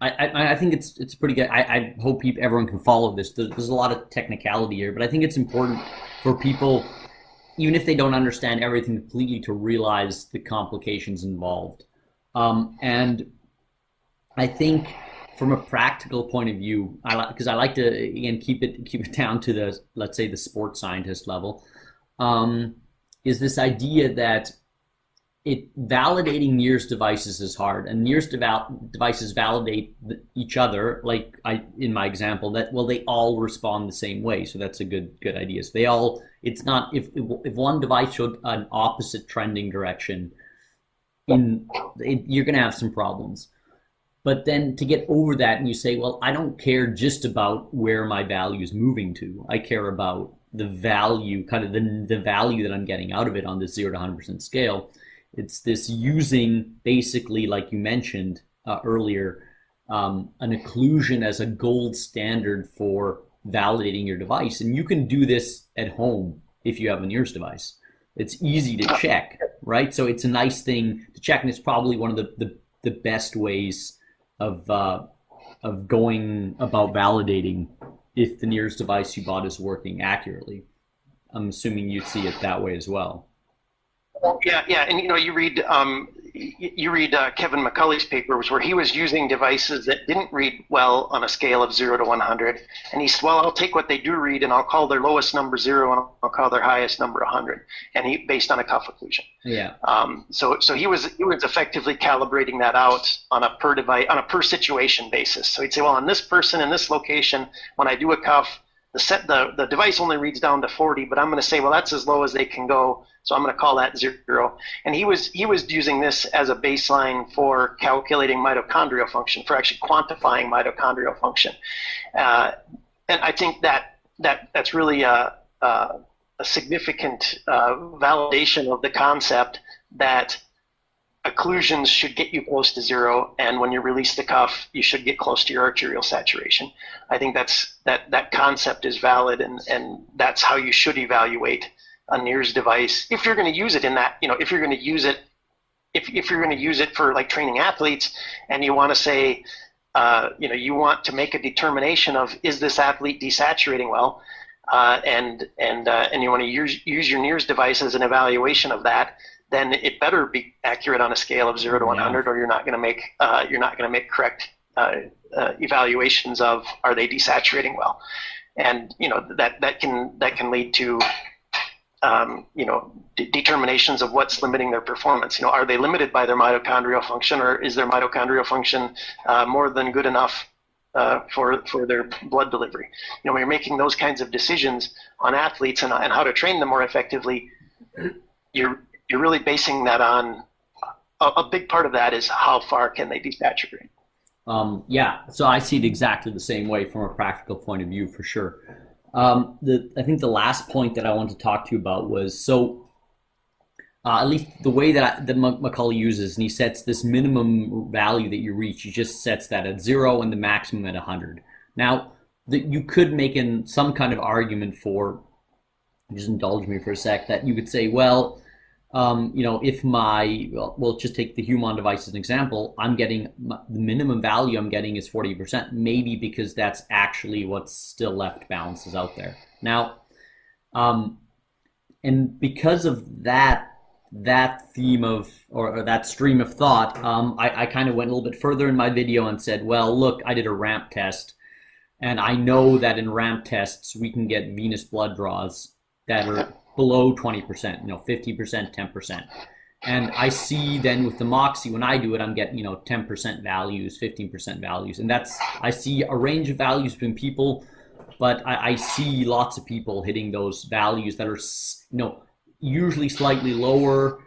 I think it's pretty good. I hope everyone can follow this. There's a lot of technicality here, but I think it's important for people, even if they don't understand everything completely, to realize the complications involved. And I think from a practical point of view, because I like to again keep it down to the, let's say, the sports scientist level, is this idea that validating NIRS devices is hard, and NIRS devices validate each other. Like in my example, that well, they all respond the same way, so that's a good idea. So they all, it's not, if one device showed an opposite trending direction, you're going to have some problems. But then to get over that, and you say, well, I don't care just about where my value is moving to. I care about the value, kind of the value that I'm getting out of it on this 0 to 100% scale. It's this using, basically, like you mentioned earlier, an occlusion as a gold standard for validating your device. And you can do this at home if you have a NIRS device. It's easy to check, right? So it's a nice thing to check, and it's probably one of the best ways of going about validating if the NIRS device you bought is working accurately. I'm assuming you see it that way as well. Yeah, and you read Kevin McCulley's papers where he was using devices that didn't read well on a scale of 0 to 100, and he said, well, I'll take what they do read and I'll call their lowest number 0 and I'll call their highest number 100, and he based on a cuff occlusion. Yeah. So he was effectively calibrating that out on a per device, on a per situation basis. So he'd say, well, on this person in this location, when I do a cuff, the device only reads down to 40, but I'm going to say, well, that's as low as they can go, so I'm going to call that 0. And he was using this as a baseline for calculating mitochondrial function, for actually quantifying mitochondrial function. And I think that's really a significant validation of the concept that occlusions should get you close to 0, and when you release the cuff, you should get close to your arterial saturation. I think that concept is valid, and that's how you should evaluate a NIRS device if you're going to use it in that. If you're going to use it, if you're going to use it for like training athletes, and you want to say, you want to make a determination of, is this athlete desaturating well, and you want to use your NIRS device as an evaluation of that, then it better be accurate on a scale of 0 to 100, or you're not going to make correct evaluations of, are they desaturating well, and that can lead to determinations of what's limiting their performance. Are they limited by their mitochondrial function, or is their mitochondrial function more than good enough for their blood delivery? When you're making those kinds of decisions on athletes and how to train them more effectively, you're really basing that on a big part of that is how far can they desaturate. Yeah, so I see it exactly the same way from a practical point of view, for sure. I think the last point that I want to talk to you about was, at least the way that McCulley uses, and he sets this minimum value that you reach, he just sets that at 0 and the maximum at 100. Now, you could make some kind of argument for, just indulge me for a sec, that you could say, well, if we'll just take the Human device as an example, the minimum value I'm getting is 40%, maybe because that's actually what's still left balances out there. Now, and because of that theme of, or that stream of thought, I kind of went a little bit further in my video and said, well, look, I did a ramp test, and I know that in ramp tests we can get venous blood draws that are below 20%, 50%, 10%. And I see then with the Moxie, when I do it, I'm getting, 10% values, 15% values. And I see a range of values between people, but I see lots of people hitting those values that are, usually slightly lower,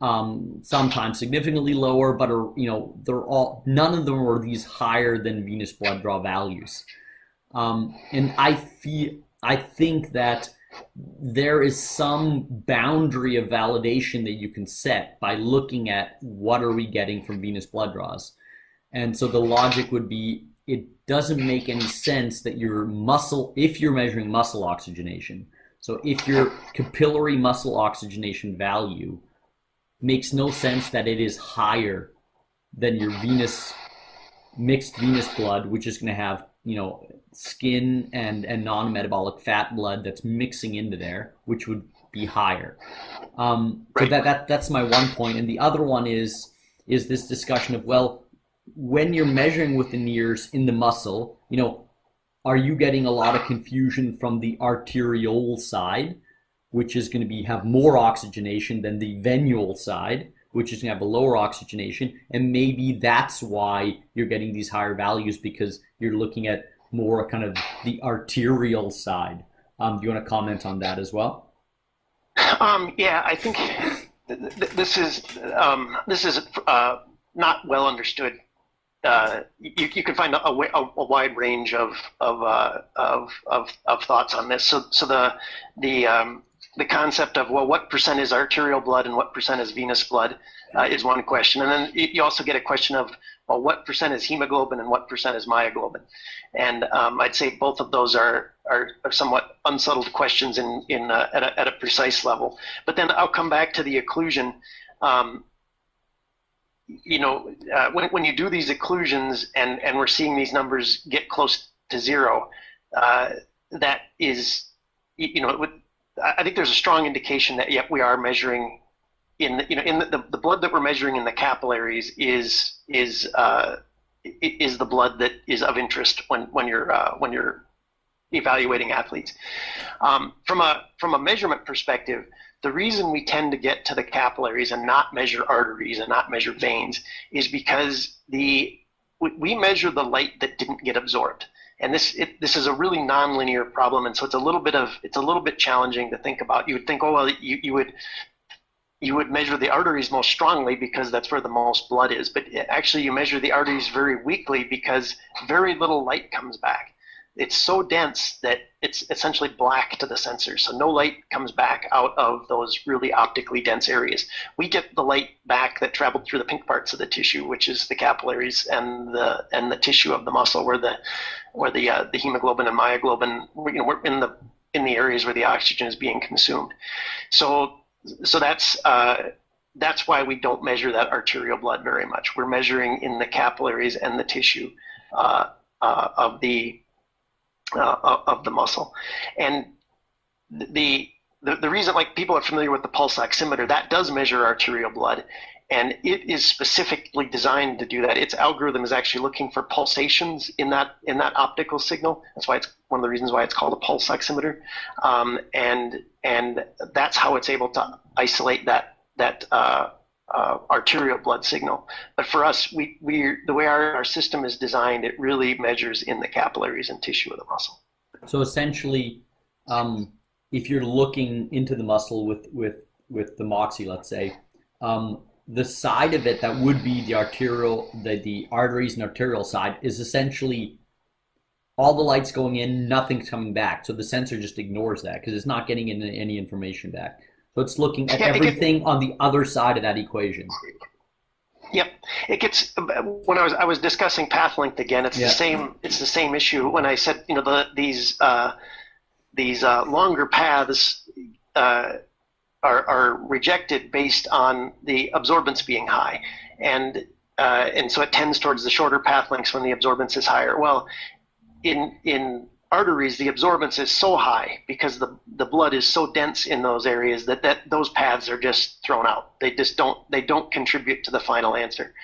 sometimes significantly lower, but none of them are these higher than venous blood draw values. And I think that there is some boundary of validation that you can set by looking at what are we getting from venous blood draws. And so the logic would be, it doesn't make any sense that if you're measuring muscle oxygenation, so if your capillary muscle oxygenation value makes no sense that it is higher than your venous mixed venous blood, which is going to have, skin and non-metabolic fat blood that's mixing into there, which would be higher. So that's my one point. And the other one is this discussion of, well, when you're measuring with the NIRS in the muscle, are you getting a lot of confusion from the arteriole side, which is going to have more oxygenation than the venual side, which is going to have a lower oxygenation, and maybe that's why you're getting these higher values, because you're looking at more kind of the arterial side. Do you want to comment on that as well? Yeah, I think this is not well understood. You can find a wide range of thoughts on this. So the concept of, well, what percent is arterial blood and what percent is venous blood is one question, and then you also get a question of, well, what percent is hemoglobin and what percent is myoglobin, and I'd say both of those are somewhat unsettled questions at a precise level. But then I'll come back to the occlusion. When you do these occlusions and we're seeing these numbers get close to zero, that is, I think there's a strong indication that, yep, we are measuring in the blood that we're measuring in the capillaries is the blood that is of interest when you're evaluating athletes. From a measurement perspective, the reason we tend to get to the capillaries and not measure arteries and not measure veins is because we measure the light that didn't get absorbed. And this is a really nonlinear problem, and so it's a little bit challenging to think about. You would think, oh well, you would measure the arteries most strongly because that's where the most blood is, but actually you measure the arteries very weakly because very little light comes back. It's so dense that it's essentially black to the sensor, so no light comes back out of those really optically dense areas. We get the light back that traveled through the pink parts of the tissue, which is the capillaries and the tissue of the muscle, where the hemoglobin and myoglobin, we're in the areas where the oxygen is being consumed. So that's why we don't measure that arterial blood very much. We're measuring in the capillaries and the tissue of the muscle. And the reason, like, people are familiar with the pulse oximeter, that does measure arterial blood, and it is specifically designed to do that. Its algorithm is actually looking for pulsations in that optical signal. That's why it's one of the reasons why it's called a pulse oximeter, and that's how it's able to isolate that arterial blood signal. But for us, the way our system is designed, it really measures in the capillaries and tissue of the muscle. So essentially, if you're looking into the muscle with the Moxy, let's say, the side of it that would be the arteries and arterial side is essentially all the light's going in, nothing's coming back. So the sensor just ignores that because it's not getting any information back. So it's looking at everything on the other side of that equation. Yep, it gets. When I was discussing path length again, it's the same. It's the same issue. When I said, these longer paths are rejected based on the absorbance being high, and so it tends towards the shorter path lengths when the absorbance is higher. Well, in arteries, the absorbance is so high because the blood is so dense in those areas that those paths are just thrown out. They don't contribute to the final answer,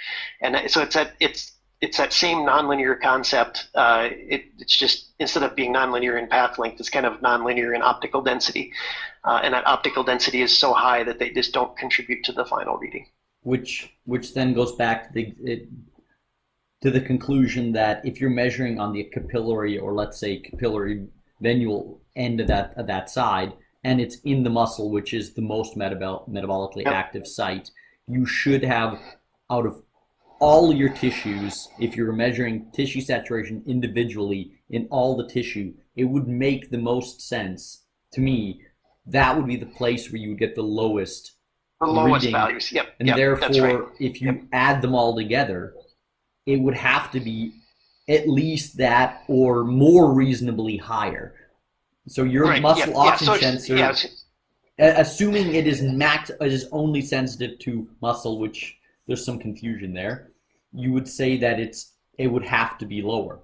and so it's that same nonlinear concept. It's just, instead of being nonlinear in path length, it's kind of nonlinear in optical density, and that optical density is so high that they just don't contribute to the final reading. Which then goes back to the conclusion that if you're measuring on the capillary, or let's say capillary venual end of that side, and it's in the muscle, which is the most metabolically active site, you should have, out of all your tissues, if you're measuring tissue saturation individually in all the tissue, it would make the most sense to me. That would be the place where you would get the lowest reading. Values. And therefore, if you add them all together, it would have to be at least that or more reasonably higher. So your muscle oxygen sensor, assuming it is only sensitive to muscle, which there's some confusion there, you would say that it's it would have to be lower.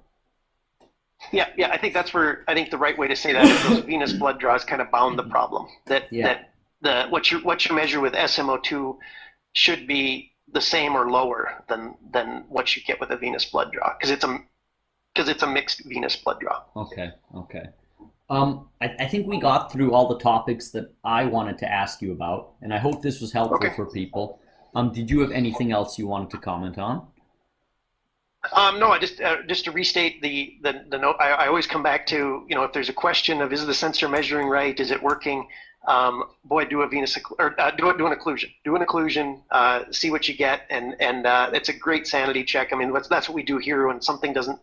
Yeah, I think that's where I think the right way to say that is those venous blood draws kind of bound the problem. That what you measure with SMO2 should be the same or lower than what you get with a venous blood draw, because it's a mixed venous blood draw. Okay. I think we got through all the topics that I wanted to ask you about, and I hope this was helpful for people. Did you have anything else you wanted to comment on? No, I just to restate the note. I always come back to, if there's a question of is the sensor measuring right, is it working? Boy, do a venous or do an occlusion. Do an occlusion. See what you get, and it's a great sanity check. I mean, that's what we do here when something doesn't.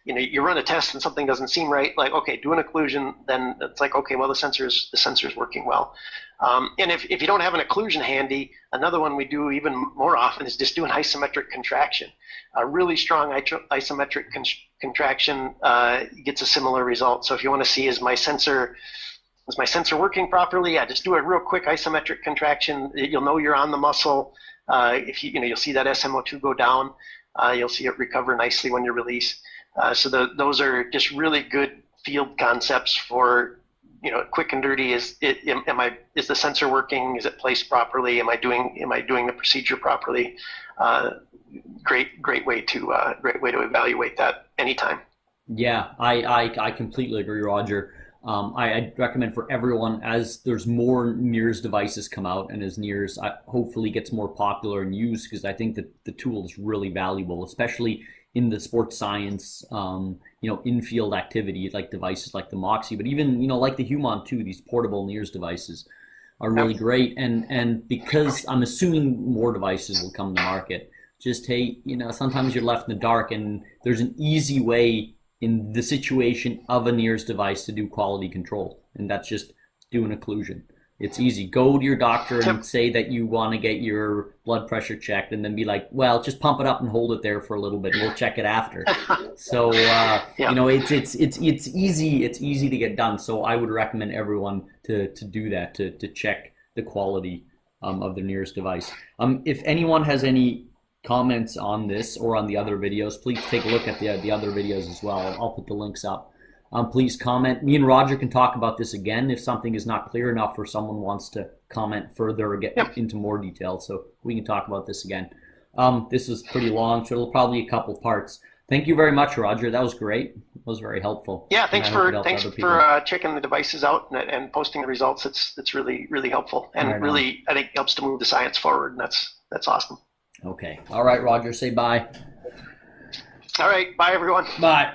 You run a test and something doesn't seem right. Like, okay, do an occlusion. Then it's like, okay, well, the sensor's working well. And if you don't have an occlusion handy, another one we do even more often is just do an isometric contraction. A really strong isometric contraction gets a similar result. So if you want to see is my sensor working properly, just do a real quick isometric contraction. You'll know you're on the muscle. If you'll see that SMO2 go down. You'll see it recover nicely when you release. So those are just really good field concepts for, quick and dirty. Is the sensor working? Is it placed properly? Am I doing the procedure properly? Great way to evaluate that anytime. Yeah, I completely agree, Roger. I recommend for everyone, as there's more NIRS devices come out and as NIRS hopefully gets more popular and used, because I think that the tool is really valuable, especially in the sports science, in-field activity, like devices like the Moxie, but even, like the Human too, these portable NIRS devices are really great. And because I'm assuming more devices will come to market, just, hey, sometimes you're left in the dark, and there's an easy way in the situation of a NIRS device to do quality control, and that's just do an occlusion. It's easy. Go to your doctor and say that you want to get your blood pressure checked, and then be like, well, just pump it up and hold it there for a little bit. We'll check it after. So, it's easy. It's easy to get done. So I would recommend everyone to do that, to check the quality of their NIRS device. If anyone has any comments on this or on the other videos, please take a look at the other videos as well. I'll put the links up. Please comment. Me and Roger can talk about this again if something is not clear enough or someone wants to comment further or get into more detail, so we can talk about this again. This is pretty long, so it'll probably be a couple parts. Thank you very much, Roger. That was great. It was very helpful. Yeah, thanks for checking the devices out and posting the results. It's really, really helpful, and I think helps to move the science forward, and that's awesome. Okay. All right, Roger, say bye. All right. Bye, everyone. Bye.